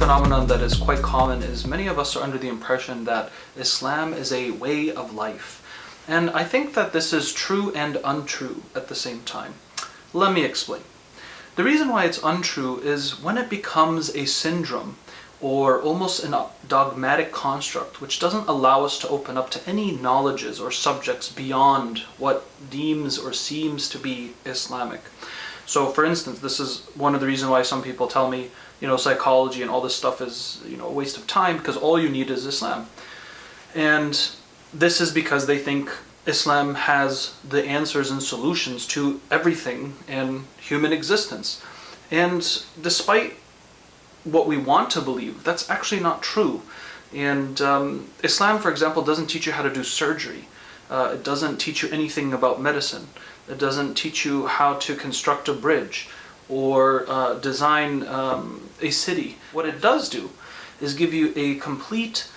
phenomenon that is quite common is many of us are under the impression that Islam is a way of life. And I think that this is true and untrue at the same time. Let me explain. The reason why it's untrue is when it becomes a syndrome or almost a dogmatic construct which doesn't allow us to open up to any knowledges or subjects beyond what deems or seems to be Islamic. So for instance, this is one of the reasons why some people tell me, psychology and all this stuff is, a waste of time because all you need is Islam. And this is because they think Islam has the answers and solutions to everything in human existence. And despite what we want to believe, that's actually not true. And Islam, for example, doesn't teach you how to do surgery. It doesn't teach you anything about medicine. It doesn't teach you how to construct a bridge or design a city. What it does do is give you a complete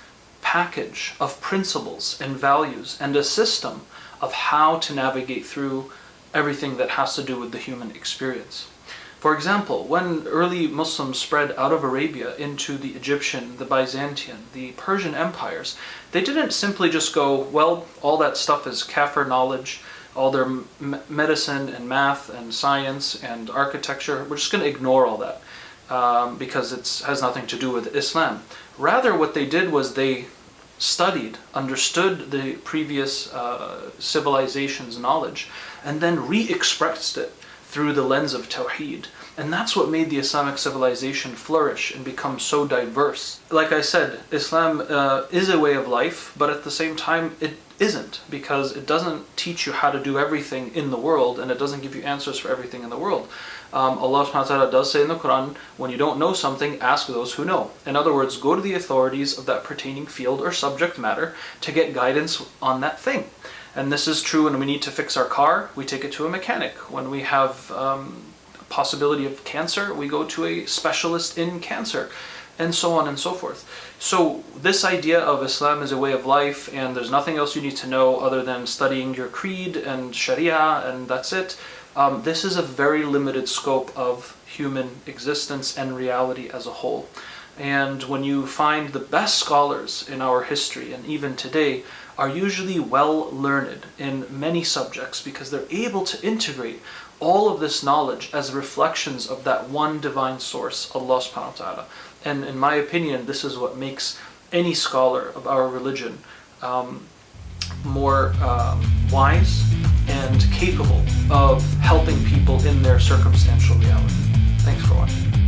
package of principles and values and a system of how to navigate through everything that has to do with the human experience. For example, when early Muslims spread out of Arabia into the Egyptian, the Byzantine, the Persian empires, they didn't simply just go, well, all that stuff is kafir knowledge, all their medicine and math and science and architecture, we're just going to ignore all that because it has nothing to do with Islam. Rather, what they did was they studied, understood the previous civilization's knowledge, and then re-expressed it through the lens of Tawheed. And that's what made the Islamic civilization flourish and become so diverse. Like I said, Islam is a way of life, but at the same time it isn't, because it doesn't teach you how to do everything in the world, and it doesn't give you answers for everything in the world. Allah subhanahu wa ta'ala does say in the Quran, when you don't know something, ask those who know. In other words, go to the authorities of that pertaining field or subject matter to get guidance on that thing. And this is true when we need to fix our car, we take it to a mechanic. When we have possibility of cancer, we go to a specialist in cancer, and so on and so forth. So this idea of Islam is a way of life and there's nothing else you need to know other than studying your creed and Sharia and that's it, this is a very limited scope of human existence and reality as a whole. And when you find the best scholars in our history and even today are usually well learned in many subjects because they're able to integrate all of this knowledge as reflections of that one divine source, Allah subhanahu wa ta'ala. And in my opinion, this is what makes any scholar of our religion more wise and capable of helping people in their circumstantial reality. Thanks for watching.